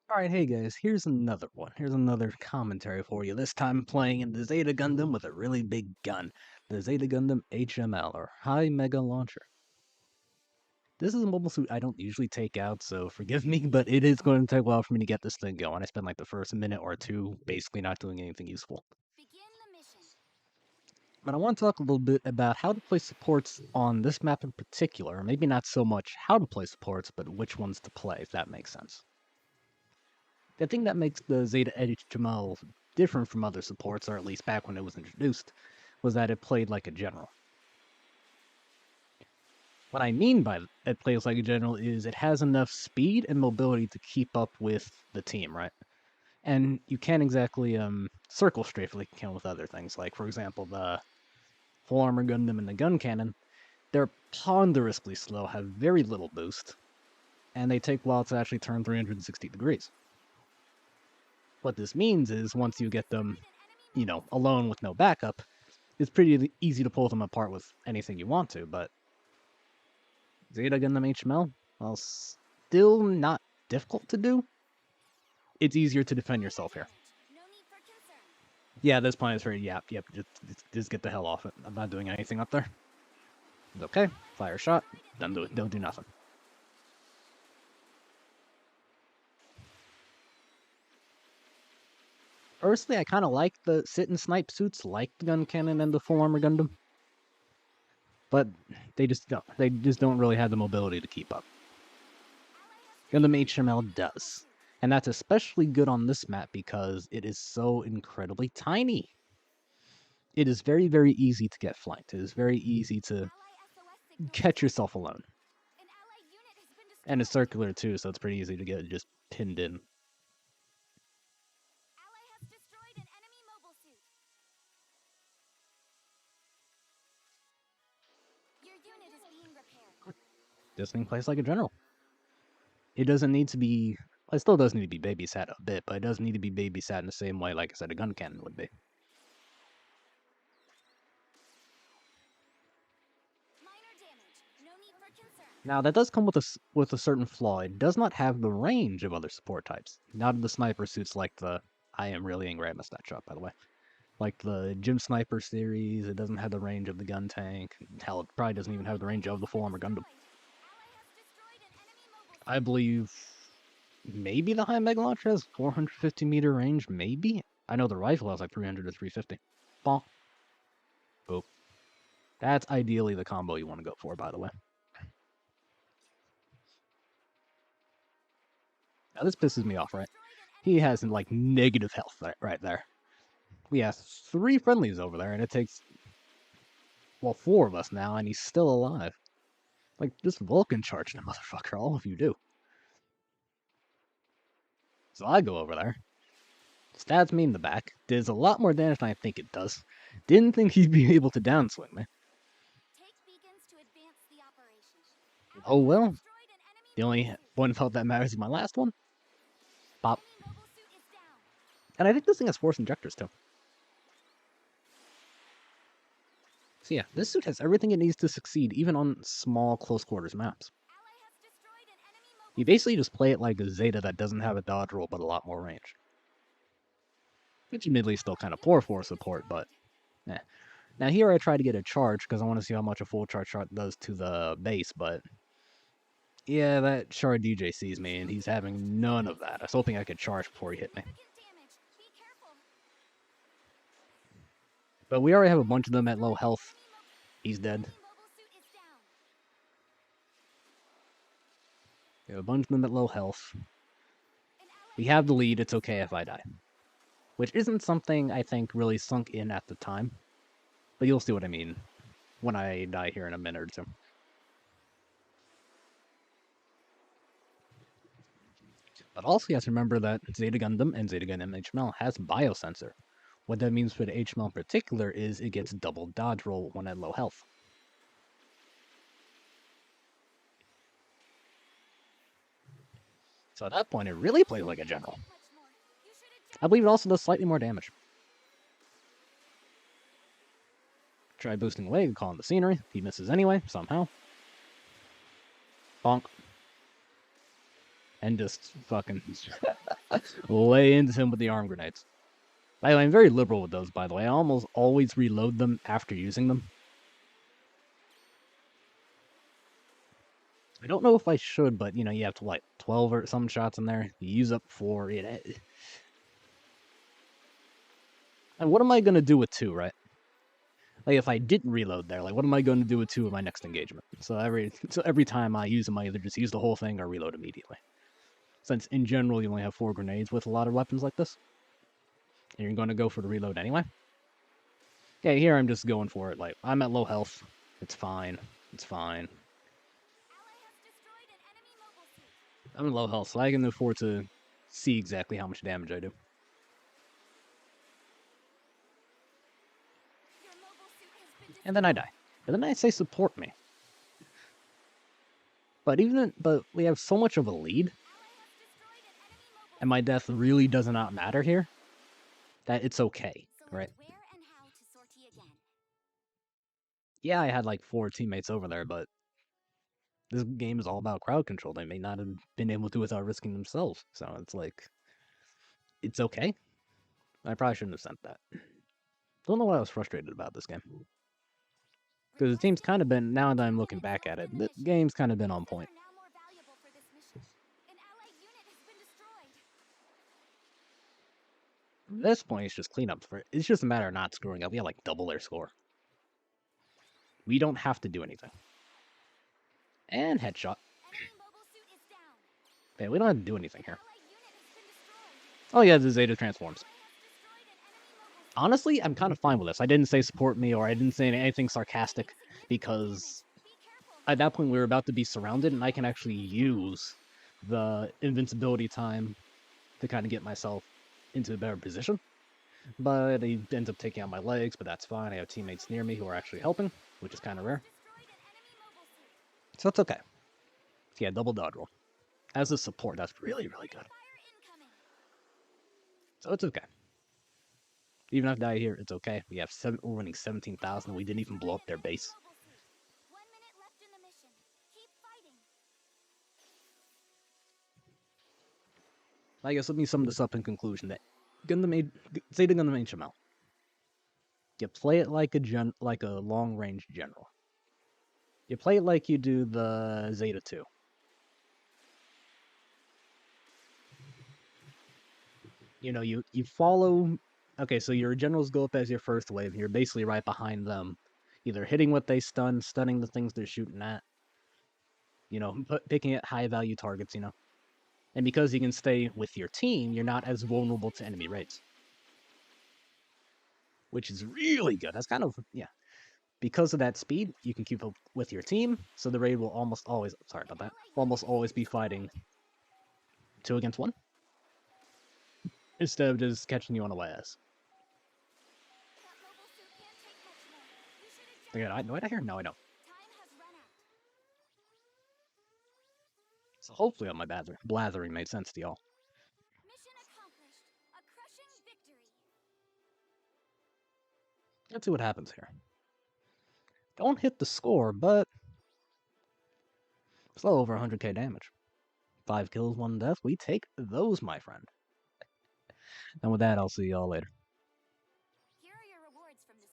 Alright, hey guys, here's another one. Here's another commentary for you. This time playing in the Zeta Gundam with a really big gun. The Zeta Gundam HML, or High Mega Launcher. This is a mobile suit I don't usually take out, so forgive me, but it is going to take a while for me to get this thing going. I spent like the first minute or two basically not doing anything useful. But I want to talk a little bit about how to play supports on this map in particular. Maybe not so much how to play supports, but which ones to play, if that makes sense. The thing that makes the Zeta HML different from other supports, or at least back when it was introduced, was that it played like a general. What I mean by it plays like a general is it has enough speed and mobility to keep up with the team, right? And you can't exactly circle strafe like you can with other things. Like, for example, the full armor Gundam and the gun cannon. They're ponderously slow, have very little boost, and they take a while to actually turn 360 degrees. What this means is once you get them, alone with no backup, it's pretty easy to pull them apart with anything you want to, but Zeta Gundam HML, well, still not difficult to do. It's easier to defend yourself here. Yeah, this planet is very yep, just get the hell off it. I'm not doing anything up there. It's okay. Fire a shot. Don't do nothing. Personally, I kind of like the sit and snipe suits, like the gun cannon and the full armor Gundam, but they just don't really have the mobility to keep up. Gundam HML does, and that's especially good on this map because it is so incredibly tiny. It is very, very easy to get flanked. It is very easy to catch yourself alone. And it's circular too, so it's pretty easy to get just pinned in. This thing plays like a general. It doesn't need to be... It still does need to be babysat a bit, but it doesn't need to be babysat in the same way, like I said, a gun cannon would be. Now, that does come with a certain flaw. It does not have the range of other support types. Not of the sniper suits like the... I am really angry I missed that shot, by the way. Like the Gym Sniper series, it doesn't have the range of the gun tank. Hell, it probably doesn't even have the range of the full armor Gundam. I believe maybe the High Mega Launcher has 450 meter range, maybe? I know the rifle has like 300 to 350. Bonk. Boop. That's ideally the combo you want to go for, by the way. Now this pisses me off, right? He has like negative health right there. We have 3 friendlies over there, and it takes, well, 4 of us now, and he's still alive. Like, just Vulcan charge the motherfucker, all of you do. So I go over there, stabs me in the back, does a lot more damage than I think it does. Didn't think he'd be able to downswing me. Oh well. The only one felt that matters is my last one. Pop. And I think this thing has force injectors too. So yeah, this suit has everything it needs to succeed, even on small, close quarters maps. You basically just play it like a Zeta that doesn't have a dodge roll, but a lot more range. Which admittedly is still kind of poor for support, but eh. Now here I try to get a charge, because I want to see how much a full charge shot does to the base, but... yeah, that Shard DJ sees me, and he's having none of that. I was hoping I could charge before he hit me. But we already have a bunch of them at low health. He's dead. We have a bunch of them at low health. We have the lead, it's okay if I die. Which isn't something I think really sunk in at the time. But you'll see what I mean when I die here in a minute or two. But also you have to remember that Zeta Gundam and Zeta Gundam HML has biosensor. What that means for the HML in particular is it gets double dodge roll when at low health. So at that point, it really plays like a general. I believe it also does slightly more damage. Try boosting away and calling the scenery. He misses anyway, somehow. Bonk. and just fucking lay into him with the arm grenades. I'm very liberal with those, by the way. I almost always reload them after using them. I don't know if I should, but you have to like 12 or some shots in there. You use up 4. And what am I gonna do with 2, right? Like if I didn't reload there, like what am I going to do with 2 of my next engagement? So every time I use them, I either just use the whole thing or reload immediately. Since in general you only have 4 grenades with a lot of weapons like this, and you're going to go for the reload anyway. Okay, here I'm just going for it. Like I'm at low health. It's fine. It's fine. I'm in low health, so I can afford to see exactly how much damage I do. And then I die. And then I say support me. But we have so much of a lead, and my death really does not matter here, that it's okay, right? Yeah, I had like 4 teammates over there, but this game is all about crowd control. They may not have been able to without risking themselves. So it's like, it's okay. I probably shouldn't have sent that. Don't know why I was frustrated about this game. Because the team's kind of been, now that I'm looking back at it, the game's kind of been on point. At this point, it's just cleanup. It's just a matter of not screwing up. We have like double their score. We don't have to do anything. And headshot. Okay, we don't have to do anything here. Oh yeah, the Zeta transforms. Honestly, I'm kind of fine with this. I didn't say support me or I didn't say anything sarcastic because at that point we were about to be surrounded and I can actually use the invincibility time to kind of get myself into a better position. But he ends up taking out my legs, but that's fine. I have teammates near me who are actually helping, which is kind of rare. So it's okay. Yeah, double dodge roll. As a support, that's really, really good. So it's okay. Even if I die here, it's okay. We're winning 17,000. We didn't even blow up their base. I guess let me sum this up in conclusion that Zeta Gundam HML. You play it like a long-range general. You play it like you do the Zeta 2. You follow. Okay, so your generals go up as your first wave. You're basically right behind them, either hitting what they stunning the things they're shooting at. Picking at high-value targets. And because you can stay with your team, you're not as vulnerable to enemy raids, which is really good. That's kind of because of that speed, you can keep up with your team, so the raid will almost always, sorry about that, almost always be fighting 2 against 1, instead of just catching you on a last. Again, do I hear? No, I don't. So hopefully all my blathering made sense to y'all. Let's see what happens here. Don't hit the score, but still over 100k damage. 5 kills, 1 death. We take those, my friend. And with that, I'll see y'all later.